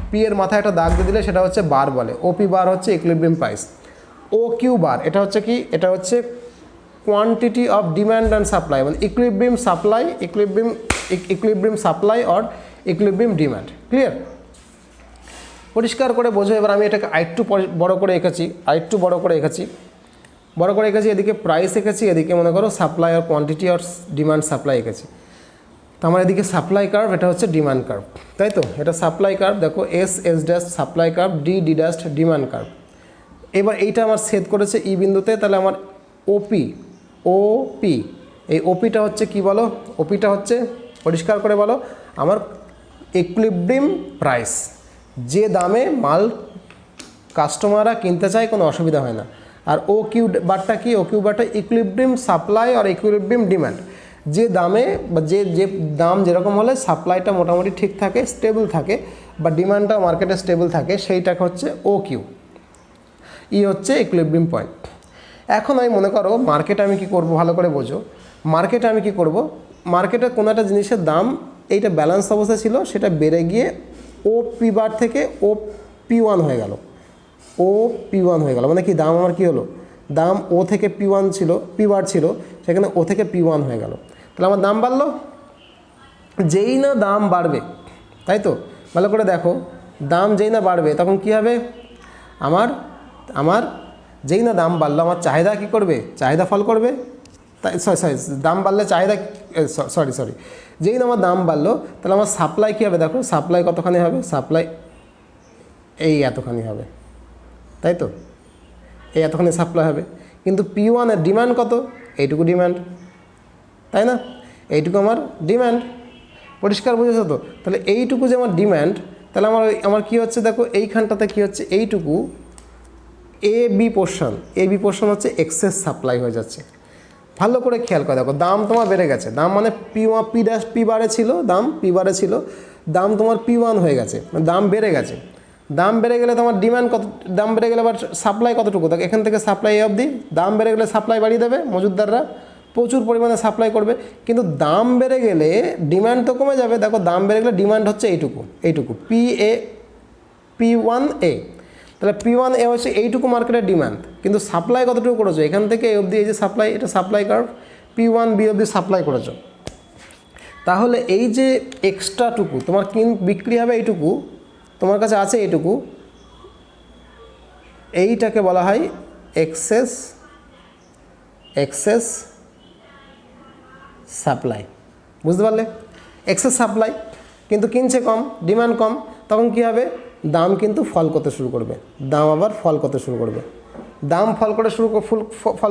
পি এর মাথায় একটা দাগ দিয়ে দিলে সেটা হচ্ছে বার বলে, ওপি বার হচ্ছে equilibrium price. O Q bar এটা হচ্ছে কি, এটা হচ্ছে quantity of demand and supply, মানে equilibrium supply or equilibrium demand. Clear? পরিষ্কার করে বোঝো। এবার আমি এটাকে আরেকটু বড় করে এঁকেছি, এদিকে প্রাইস এঁকেছি, এদিকে মনে করো সাপ্লাই আর কোয়ান্টিটি আর ডিমান্ড সাপ্লাই এঁকেছি। তো আমার এদিকে সাপ্লাই কার্ভ, এটা হচ্ছে ডিমান্ড কার্ভ, তাই তো? এটা সাপ্লাই কার্ভ, দেখো S dash supply curve, D dash demand curve. এবার এইটা আমার ছেদ করেছে ই বিন্দুতে, তাহলে আমার ওপি এই ওপিটা হচ্ছে কি বলো, ওপিটা হচ্ছে পরিষ্কার করে বলো, আমার ইকুইলিব্রিয়াম প্রাইস, যে দামে মাল কাস্টমাররা কিনতে চায়, কোনো অসুবিধা হয় না। আর ও কিউ বারটা কি, ও কিউ বারটা ইকুইলিব্রিয়াম সাপ্লাই আর ইকুইলিব্রিয়াম ডিমান্ড, যে দামে বা যে দাম যেরকম হলে সাপ্লাইটা মোটামুটি ঠিক থাকে, স্টেবল থাকে, বা ডিমান্ডটা মার্কেটে স্টেবল থাকে, সেইটাকে হচ্ছে ও কিউ। ই হচ্ছে ইকুইলিব্রিয়াম পয়েন্ট। এখন আমি মনে করো মার্কেটে আমি কি করব, ভালো করে বোঝো। মার্কেটে আমি কি করব, মার্কেটে কোনো একটা জিনিসের দাম এইটা ব্যালেন্স অবস্থা ছিল, সেটা বেড়ে গিয়ে ও পি বার থেকে ও পি ওয়ান হয়ে গেল, মানে কি দাম আমার কি হলো, দাম ও থেকে পি ওয়ান ছিল, পি বার ছিল, সেখানে ও থেকে পি ওয়ান হয়ে গেল। তাহলে আমার দাম বাড়লো, যেই না দাম বাড়বে, তাই তো? ভালো করে দেখো, দাম যেই না বাড়বে তখন কি হবে, আমার যেই না দাম বাড়লো, আমার চাহিদা কি করবে, চাহিদা ফল করবে। তাই দাম বাড়লে চাহিদা, সরি যেই না আমার দাম বাড়লো, তাহলে আমার সাপ্লাই কী হবে, দেখো সাপ্লাই কতখানি হবে, সাপ্লাই এই এতখানি হবে, তাই তো? এই এতখানি সাপ্লাই হবে। কিন্তু পি ওয়ানের ডিমান্ড কত, এইটুকু ডিমান্ড, তাই না? এইটুকু আমার ডিমান্ড। পরিষ্কার বুঝেছো তো? তাহলে এইটুকু যে আমার ডিমান্ড, তাহলে আমার কী হচ্ছে, দেখো এইখানটাতে কী হচ্ছে, এইটুকু এ বি পোর্শন হচ্ছে এক্সেস সাপ্লাই হয়ে যাচ্ছে। ভালো করে খেয়াল করে দেখো, দাম তোমার বেড়ে গেছে, দাম মানে পি বারে ছিল, দাম তোমার পি ওয়ান হয়ে গেছে, দাম বেড়ে গেছে। দাম বেড়ে গেলে তোমার ডিমান্ড কত, দাম বেড়ে গেলে আবার সাপ্লাই কতটুকু, দেখো এখান থেকে সাপ্লাই এই অবধি, দাম বেড়ে গেলে সাপ্লাই বাড়িয়ে দেবে, মজুতদাররা প্রচুর পরিমাণে সাপ্লাই করবে। কিন্তু দাম বেড়ে গেলে ডিমান্ড তো কমে যাবে। দেখো দাম বেড়ে গেলে ডিমান্ড হচ্ছে এইটুকু পি ওয়ান এ, তাহলে পি ওয়ান এ হচ্ছে এইটুকু মার্কেটের ডিমান্ড, কিন্তু সাপ্লাই কতটুকু করেছো, এখান থেকে এই অবধি, এই যে সাপ্লাই, এটা supply curve, P one B অবধি সাপ্লাই করেছো। তাহলে এই যে এক্সট্রাটুকু তোমার বিক্রি হবে, এইটুকু তোমার কাছে আছে, এইটাকে বলা হয় এক্সেস সাপ্লাই। বুঝতে পারলে? এক্সেস সাপ্লাই, কিন্তু কিনছে কম, ডিমান্ড কম, তখন কি হবে, দাম কিন্তু ফল করতে শুরু করবে, দাম ফল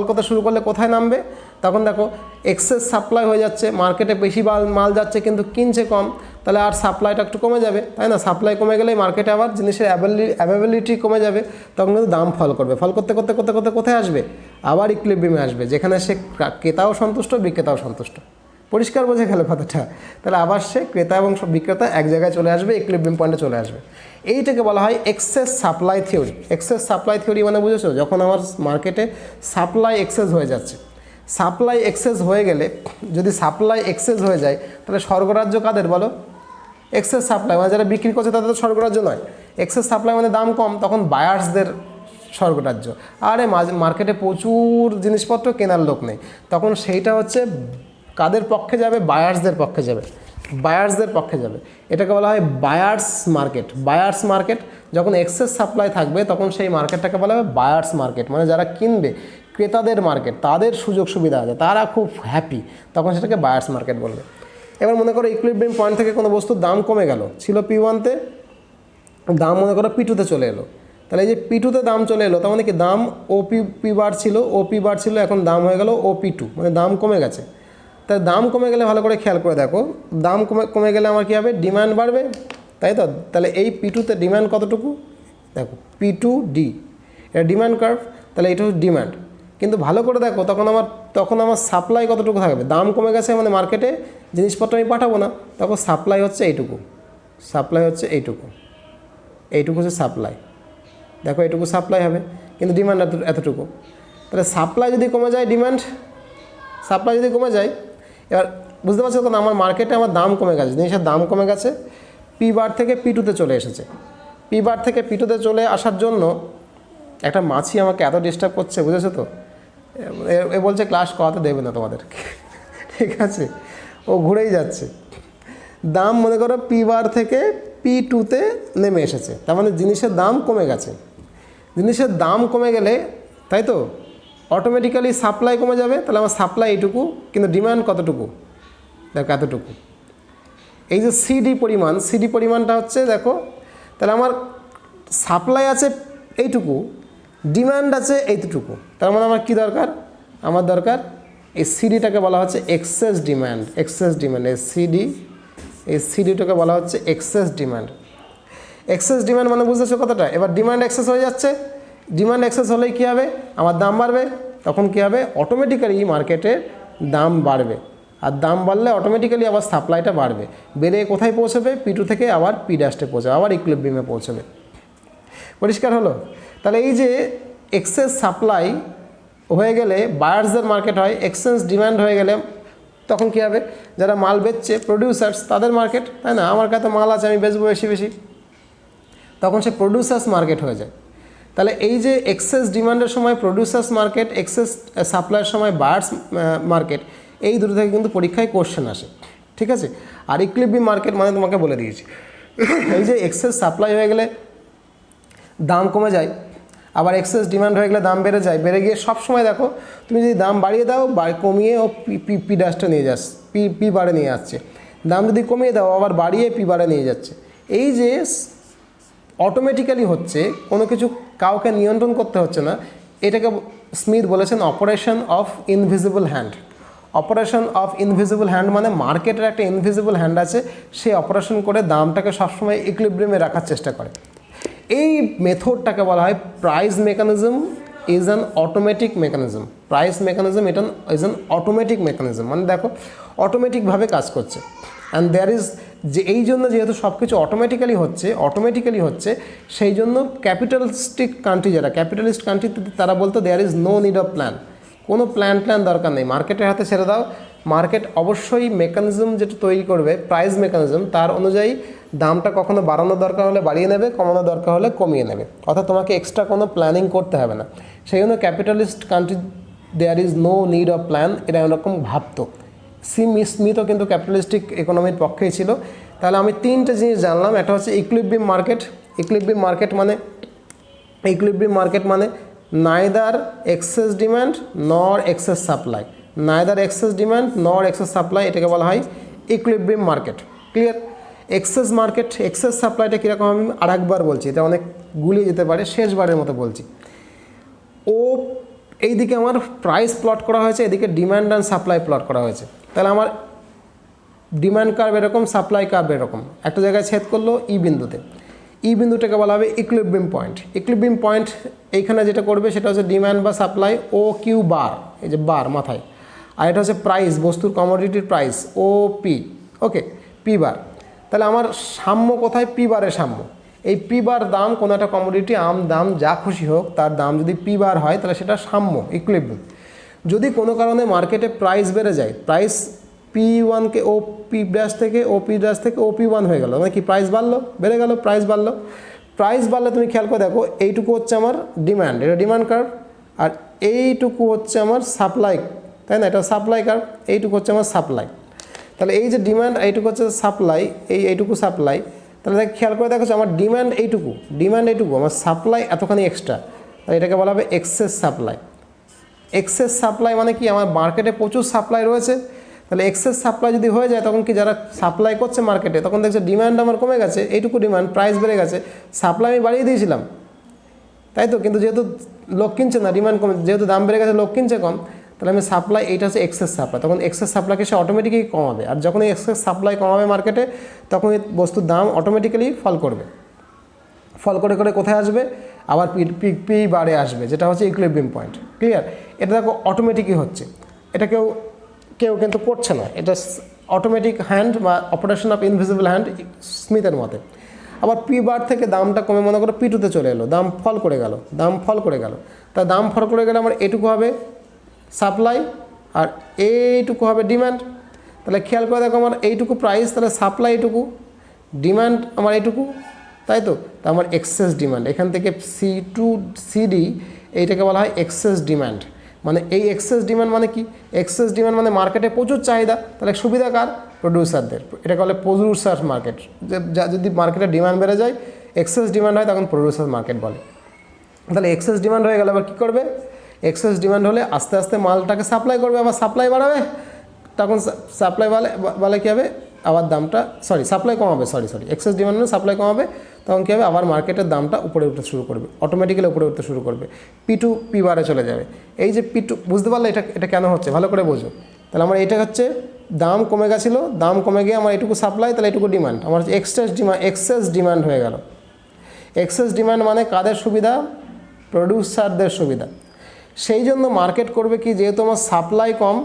করতে শুরু করলে কোথায় নামবে, তখন দেখো এক্সেস সাপ্লাই হয়ে যাচ্ছে, মার্কেটে বেশি মাল যাচ্ছে কিন্তু কিনছে কম, তাহলে আর সাপ্লাইটা একটু কমে যাবে, তাই না? সাপ্লাই কমে গেলে মার্কেটে আবার জিনিসের অ্যাভেলেবিলিটি কমে যাবে, তখন কিন্তু দাম ফল করবে, ফল করতে কোথায় আসবে, আবার ইকুইলিব্রিয়ামে আসবে, যেখানে সে ক্রেতাও সন্তুষ্ট, বিক্রেতাও সন্তুষ্ট। পরিষ্কার বোঝা গেল কথাটা? তাহলে আবার সে ক্রেতা এবং বিক্রেতা এক জায়গায় চলে আসবে, ইকুইলিব্রিয়াম পয়েন্টে চলে আসবে। এইটাকে বলা হয় এক্সেস সাপ্লাই থিওরি। মানে বুঝেছো, যখন আমার মার্কেটে সাপ্লাই এক্সেস হয়ে যাচ্ছে, সাপ্লাই এক্সেস হয়ে গেলে, যদি সাপ্লাই এক্সেস হয়ে যায়, তাহলে স্বর্গরাজ্য কাদের বলো, এক্সেস সাপ্লাই, মানে যারা বিক্রি করছে তাদের তো স্বর্গরাজ্য নয়। এক্সেস সাপ্লাই মানে দাম কম, তখন বায়ার্সদের স্বর্গরাজ্য, আরে মার্কেটে প্রচুর জিনিসপত্র কেনার লোক নেই, তখন সেইটা হচ্ছে কাদের পক্ষে যাবে? বায়ার্সদের পক্ষে যাবে, বায়ার্সদের পক্ষে যাবে। এটাকে বলা হয় বায়ার্স মার্কেট। বায়ার্স মার্কেট যখন এক্সেস সাপ্লাই থাকবে তখন সেই মার্কেটটাকে বলা হবে বায়ার্স মার্কেট, মানে যারা কিনবে, ক্রেতাদের মার্কেট, তাদের সুযোগ সুবিধা আছে, তারা খুব হ্যাপি, তখন সেটাকে বায়ার্স মার্কেট বলবে। এবার মনে করো ইকুইলিব্রিয়াম পয়েন্ট থেকে কোনো বস্তুর দাম কমে গেল, ছিল P1-তে, দাম মনে করো P2-তে চলে এলো, তাহলে এই যে P2-তে দাম চলে এলো তার মানে কি দাম P বার ছিল, এখন দাম হয়ে গেল OP2, মানে দাম কমে গেছে। তাই দাম কমে গেলে ভালো করে খেয়াল করে দেখো, দাম কমে গেলে আমার কী হবে? ডিমান্ড বাড়বে, তাই তো? তাহলে এই P2-তে ডিমান্ড কতটুকু? দেখো P2D, এটা ডিমান্ড কার্ভ, তাহলে এটা হচ্ছে ডিমান্ড। কিন্তু ভালো করে দেখো তখন আমার সাপ্লাই কতটুকু থাকবে? দাম কমে গেছে মানে মার্কেটে জিনিসপত্র আমি পাঠাবো না, তখন সাপ্লাই হচ্ছে এইটুকু, সাপ্লাই হচ্ছে এইটুকু হচ্ছে সাপ্লাই। দেখো এইটুকু সাপ্লাই হবে, কিন্তু ডিমান্ড এতটুকু। তাহলে সাপ্লাই যদি কমে যায়, সাপ্লাই যদি কমে যায়, এবার বুঝতে পারছো তখন আমার মার্কেটে আমার দাম কমে গেছে, জিনিসের দাম কমে গেছে, P-বার থেকে P2-তে চলে এসেছে। P-বার থেকে P2-তে চলে আসার জন্য একটা মাছি আমাকে এত ডিস্টার্ব করছে, বুঝেছো তো? এ বলছে ক্লাস করাতে দেবে না তোমাদের, ঠিক আছে? ও ঘুরেই যাচ্ছে। দাম মনে করো P-বার থেকে P2-তে নেমে এসেছে, তার মানে জিনিসের দাম কমে গেছে। জিনিসের দাম কমে গেলে, তাই তো, অটোমেটিক্যালি সাপ্লাই কমে যাবে, তাহলে আমার সাপ্লাই এইটুকু, কিন্তু ডিমান্ড কতটুকু? দেখো এতটুকু। এই যে সিডি পরিমাণটা হচ্ছে, দেখো, তাহলে আমার সাপ্লাই আছে এইটুকু, ডিমান্ড আছে এইটুকু, তার মানে আমার কী দরকার? আমার দরকার এই সিডিটাকে বলা হচ্ছে এক্সেস ডিমান্ড। এই সিডিটাকে বলা হচ্ছে এক্সেস ডিমান্ড মানে বুঝতেছো কথাটা? এবার ডিমান্ড এক্সেস হয়ে যাচ্ছে, ডিমান্ড এক্সেস হলেই কী হবে? আমার দাম বাড়বে, তখন কী হবে? অটোমেটিক্যালি মার্কেটে দাম বাড়বে, আর দাম বাড়লে অটোমেটিক্যালি আবার সাপ্লাইটা বাড়বে, বেড়ে কোথায় পৌঁছবে? P2 থেকে আবার P' পৌঁছবে, আবার ইকুইলিব্রিয়ামে পৌঁছবে। পরিষ্কার হলো? তাহলে এই যে এক্সেস সাপ্লাই হয়ে গেলে বায়ার্সদের মার্কেট হয়, এক্সেস ডিমান্ড হয়ে গেলে তখন কী হবে? যারা মাল বেচছে, প্রডিউসার্স, তাদের মার্কেট, তাই না? আমার কাছে মাল আছে, আমি বেচবো বেশি, তখন সে প্রডিউসার্স মার্কেট হয়ে যায়। তাহলে এই যে এক্সেস ডিমান্ডের সময় প্রডিউসার্স মার্কেট, এক্সেস সাপ্লাইয়ের সময় বায়ার্স মার্কেট, এই দুটো থেকে কিন্তু পরীক্ষায় কোশ্চেন আসে, ঠিক আছে? আর ইকুইলিব্রিয়াম মার্কেট মানে তোমাকে বলে দিয়েছি, এই যে এক্সেস সাপ্লাই হয়ে গেলে দাম কমে যায়, আবার এক্সেস ডিমান্ড হয়ে গেলে দাম বেড়ে যায়, বেড়ে গিয়ে সবসময় দেখো তুমি যদি দাম বাড়িয়ে দাও, কমিয়ে ও P' নিয়ে যাস, P-বারে নিয়ে আসছে, দাম যদি কমিয়ে দাও আবার বাড়িয়ে P-বারে নিয়ে যাচ্ছে। এই যে অটোমেটিক্যালি হচ্ছে, কোনো কিছু কাউকে নিয়ন্ত্রণ করতে হচ্ছে না, এটাকে স্মিথ বলেছেন operation of invisible hand. Operation of invisible hand মানে মার্কেটের একটা ইনভিজিবল হ্যান্ড আছে, সে অপারেশন করে দামটাকে সবসময় ইকুইলিব্রিয়ামে রাখার চেষ্টা করে। এই মেথডটাকে বলা হয় price mechanism is an automatic mechanism. Price mechanism এটা ইজ অ্যান অটোমেটিক মেকানিজম, মানে দেখো অটোমেটিকভাবে কাজ করছে। অ্যান্ড দেয়ার ইজ, যে এই জন্য যেহেতু সব কিছু অটোমেটিক্যালি হচ্ছে, সেই জন্য ক্যাপিটালিস্টিক কান্ট্রি, যারা ক্যাপিটালিস্ট কান্ট্রি, তারা বলতো there is no need of plan, কোনো প্ল্যান দরকার নেই, মার্কেটের হাতে ছেড়ে দাও, মার্কেট অবশ্যই মেকানিজম যেটা তৈরি করবে, প্রাইস মেকানিজম, তার অনুযায়ী দামটা কখনো বাড়ানোর দরকার হলে বাড়িয়ে নেবে, কমানোর দরকার হলে কমিয়ে নেবে, অর্থাৎ তোমাকে এক্সট্রা কোনো প্ল্যানিং করতে হবে না। সেই জন্য capitalist country there is no need of plan, এটা এরকম ভাবতো। স্মিথও কিন্তু ক্যাপিটালিস্টিক ইকোনমির পক্ষেই ছিল। তাহলে আমি তিনটে জিনিস জানলাম, একটা হচ্ছে ইকুইলিব্রিয়াম মার্কেট মানে নাইদার এক্সেস ডিমান্ড নর এক্সেস সাপ্লাই, এটাকে বলা হয় ইকুইলিব্রিয়াম মার্কেট। ক্লিয়ার? এক্সেস সাপ্লাইটা কীরকম আমি আরেকবার বলছি, এটা অনেক গুলিয়ে যেতে পারে, শেষবারের মতো বলছি। এইদিকে আমার প্রাইস প্লট করা হয়েছে, এদিকে ডিমান্ড অ্যান্ড সাপ্লাই প্লট করা হয়েছে। তাহলে আমার ডিমান্ড কার্ভ এরকম, সাপ্লাই কার্ভ এরকম, একটা জায়গায় ছেদ করলো বিন্দুটাকে বলা হবে ইকুইলিব্রিয়াম পয়েন্ট। এইখানে যেটা করবে সেটা হচ্ছে ডিমান্ড বা সাপ্লাই, OQ বার, এই যে বার মাথায়, আর এটা হচ্ছে প্রাইস, বস্তুর কমোডিটির প্রাইস, OP, ওকে, P-বার। তাহলে আমার সাম্য কোথায়? P-বারের সাম্য। এই P-বার দাম, কোনো একটা কমোডিটি, দাম যা খুশি হোক, তার দাম যদি P-বার হয় তাহলে সেটা সাম্য, ইকুইলিব্রিয়াম। যদি কোনো কারণে মার্কেটে প্রাইস বেড়ে যায়, প্রাইস P1-কে OP' থেকে OP' থেকে OP1 হয়ে গেল, মানে কি প্রাইস বেড়ে গেল, প্রাইস বাড়লো। প্রাইস বাড়লে তুমি খেয়াল করে দেখো এইটুকু হচ্ছে আমার ডিমান্ড, এটা ডিমান্ড কার্ভ, আর এইটুকু হচ্ছে আমার সাপ্লাই, তাই না, এটা সাপ্লাই কার্ভ, এইটুকু হচ্ছে আমার সাপ্লাই। তাহলে এই যে ডিমান্ড, এইটুকু হচ্ছে সাপ্লাই, এইটুকু সাপ্লাই, তাহলে খেয়াল করে দেখো আমার ডিমান্ড এইটুকু, আমার সাপ্লাই এতখানি এক্সট্রা, তাহলে এটাকে বলা হবে এক্সেস সাপ্লাই। এক্সেস সাপ্লাই মানে কি, আমার মার্কেটে প্রচুর সাপ্লাই রয়েছে, তাহলে এক্সেস সাপ্লাই যদি হয়ে যায় তখন কি যারা সাপ্লাই করছে মার্কেটে তখন দেখছে ডিমান্ড আমার কমে গেছে, এইটুকু ডিমান্ড, প্রাইস বেড়ে গেছে, সাপ্লাই আমি বাড়িয়ে দিয়েছিলাম, তাই তো, কিন্তু যেহেতু লোক কিনছে না, ডিমান্ড কমে, যেহেতু দাম বেড়ে গেছে লোক কিনছে কম, তাহলে আমি সাপ্লাই, এইটা হচ্ছে এক্সেস সাপ্লাই, তখন এক্সেস সাপ্লাইকে সে অটোমেটিক্যালি কমাবে, আর যখন এই এক্সেস সাপ্লাই কমাবে মার্কেটে তখন এই বস্তুর দাম অটোমেটিক্যালি ফল করবে, ফল করে করে কোথায় আসবে, আবার পি বারে আসবে, যেটা হচ্ছে ইকুইলিব্রিয়াম পয়েন্ট। ক্লিয়ার? এটা দেখো অটোমেটিকই হচ্ছে, এটা কেউ কিন্তু করছে না, এটা অটোমেটিক হ্যান্ড বা অপারেশন অফ ইনভিজিবল হ্যান্ড স্মিথের মতে। আবার পি বার থেকে দামটা কমে মনে করো পি2তে চলে এলো, দাম ফল করে গেল, তা দাম ফল করে গেলে আমার এটুকু হবে সাপ্লাই আর এইটুকু হবে ডিমান্ড। তাহলে খেয়াল করে দেখো আমার এইটুকু প্রাইস, তাহলে সাপ্লাই এইটুকু, ডিমান্ড আমার এইটুকু, তাই তো, তা আমার এক্সেস ডিমান্ড, এখান থেকে C2CD এইটাকে বলা হয় এক্সেস ডিমান্ড। মানে এই এক্সেস ডিমান্ড মানে কি, এক্সেস ডিমান্ড মানে মার্কেটে প্রচুর চাহিদা, তাহলে সুবিধা কার, প্রডিউসারদের, এটাকে বলে প্রডিউসার মার্কেট। যদি মার্কেটে ডিমান্ড বেড়ে যায়, এক্সেস ডিমান্ড হয়, তখন প্রডিউসার মার্কেট বলে। তাহলে এক্সেস ডিমান্ড হয়ে গেলে আবার কী করবে, এক্সেস ডিমান্ড হলে আস্তে আস্তে মালটাকে সাপ্লাই করবে, আবার সাপ্লাই বাড়াবে, তখন সাপ্লাই বলে কী হবে, আবার দামটা সাপ্লাই কমাবে, এক্সেস ডিমান্ড হলে সাপ্লাই কমাবে, তখন কী হবে, আবার মার্কেটের দামটা উপরে উঠতে শুরু করবে, অটোমেটিক্যালি উপরে উঠতে শুরু করবে, P2 পি বারে চলে যাবে। এই যে P2, বুঝতে পারলে এটা কেন হচ্ছে, ভালো করে বোঝো। তাহলে আমার এটা হচ্ছে দাম কমে গেছিলো, দাম কমে গিয়ে আমার এটুকু সাপ্লাই, তাহলে এটুকু ডিমান্ড, আমার হচ্ছে এক্সেস ডিমান্ড হয়ে গেল। এক্সেস ডিমান্ড মানে কাদের সুবিধা, প্রডিউসারদের সুবিধা। সেই জন্য মার্কেট করবে কি, যেহেতু আমার সাপ্লাই কম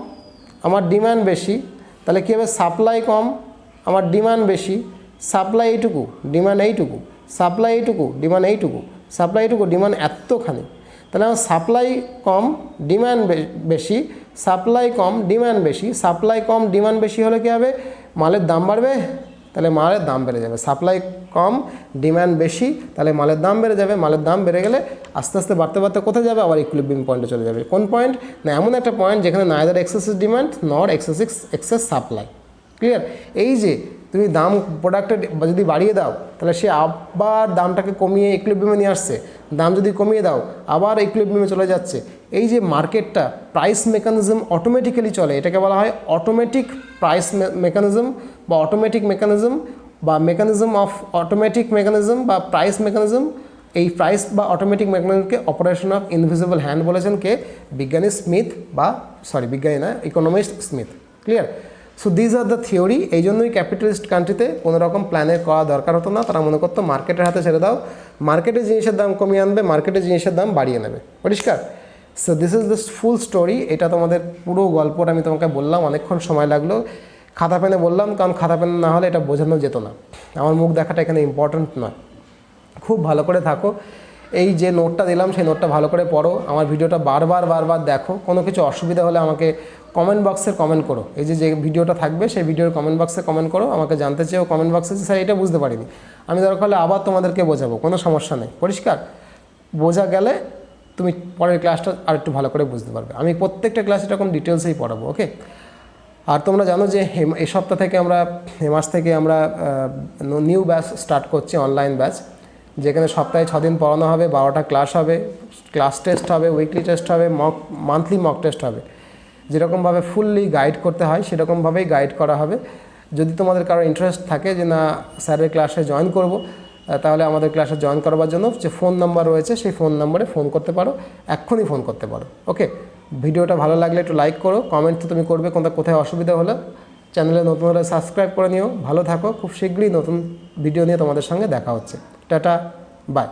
আমার ডিমান্ড বেশি, তাহলে কী হবে, সাপ্লাই কম আমার ডিমান্ড বেশি, সাপ্লাই এইটুকু ডিমান্ড এইটুকু, সাপ্লাই এইটুকু ডিমান্ড এইটুকু, সাপ্লাই এইটুকু ডিমান্ড এতখানি, তাহলে আমার সাপ্লাই কম ডিমান্ড বেশি, সাপ্লাই কম ডিমান্ড বেশি, সাপ্লাই কম ডিমান্ড বেশি হলে কী হবে, মালের দাম বাড়বে, তাহলে মালের দাম বেড়ে যাবে, সাপ্লাই কম ডিমান্ড বেশি, তাহলে মালের দাম বেড়ে যাবে, মালের দাম বেড়ে গেলে আস্তে আস্তে বাড়তে বাড়তে কোথায় যাবে, আবার ইকুইলিব্রিয়াম পয়েন্টে চলে যাবে। কোন পয়েন্ট না, এমন একটা পয়েন্ট যেখানে নাইদার এক্সেসিভ ডিমান্ড নর এক্সেস সাপ্লাই। ক্লিয়ার? এই যে তুমি দাম প্রোডাক্টের যদি বাড়িয়ে দাও, তাহলে সে আবার দামটাকে কমিয়ে ইকুইলিব্রিয়ামে নিয়ে আসছে, দাম যদি কমিয়ে দাও আবার ইকুইলিব্রিয়ামে চলে যাচ্ছে। এই যে মার্কেটটা প্রাইস মেকানিজম অটোমেটিক্যালি চলে, এটাকে বলা হয় অটোমেটিক প্রাইস মেকানিজম বা অটোমেটিক মেকানিজম বা মেকানিজম অফ অটোমেটিক মেকানিজম বা প্রাইস মেকানিজম। এই প্রাইস বা অটোমেটিক মেকানিজমকে অপারেশন অফ ইনভিজিবল হ্যান্ড বলেছেন কে, বিজ্ঞানী স্মিথ বা বিজ্ঞানী না, economist Smith. Clear? So these are the theory. এই জন্যই ক্যাপিটালিস্ট কান্ট্রিতে কোনো রকম প্ল্যানের করা দরকার হতো না, তারা মনে করতো মার্কেটের হাতে ছেড়ে দাও, মার্কেটে জিনিসের দাম কমিয়ে আনবে, মার্কেটে জিনিসের দাম বাড়িয়ে নেবে। পরিষ্কার? So this is the full story. এটা তোমাদের পুরো গল্পটা আমি তোমাকে বললাম, অনেকক্ষণ সময় লাগলো, খাতা পেনে বললাম, কারণ খাতা পেনে না হলে এটা বোঝানো যেত না, আমার মুখ দেখাটা এখানে ইম্পর্ট্যান্ট নয়। খুব ভালো করে থাকো, এই যে নোটটা দিলাম সেই নোটটা ভালো করে পড়ো, আমার ভিডিওটা বারবার দেখো, কোনো কিছু অসুবিধা হলে আমাকে কমেন্ট বক্সে কমেন্ট করো, এই যে ভিডিওটা থাকবে সেই ভিডিওর কমেন্ট বক্সে কমেন্ট করো, আমাকে জানতে চেয়েও কমেন্ট বক্সে যে স্যার এটা বুঝতে পারিনি, আমি দরকার হলে আবার তোমাদেরকে বোঝাবো, কোনো সমস্যা নেই। পরিষ্কার? বোঝা গেলে তুমি পরের ক্লাসটা আর একটু ভালো করে বুঝতে পারবে। আমি প্রত্যেকটা ক্লাস এরকম ডিটেলসেই পড়াবো। ওকে? আর তোমরা জানো যে এই সপ্তাহ থেকে এই মাস থেকে আমরা নিউ ব্যাচ স্টার্ট করছি, অনলাইন ব্যাচ, যেখানে সপ্তাহে 6 দিন পড়ানো হবে, 12টা ক্লাস হবে, ক্লাস টেস্ট হবে, উইকলি টেস্ট হবে, মান্থলি মক টেস্ট হবে। যেরকমভাবে ফুললি গাইড করতে হয় সেরকমভাবেই গাইড করা হবে। যদি তোমাদের কারো ইন্টারেস্ট থাকে যে না স্যারের ক্লাসে জয়েন করব, তাহলে আমাদের ক্লাসে জয়েন করবার জন্য যে ফোন নাম্বার রয়েছে সেই ফোন নাম্বারে ফোন করতে পারো, এক্ষুনি ফোন করতে পারো। ওকে? ভিডিওটা ভালো লাগলে একটু লাইক করো, কমেন্ট তো তুমি করবে কোথায় অসুবিধা হলো, চ্যানেলে নতুন হলে সাবস্ক্রাইব করে নিও। ভালো থাকো, খুব শীঘ্রই নতুন ভিডিও নিয়ে তোমাদের সঙ্গে দেখা হচ্ছে। Tata, by.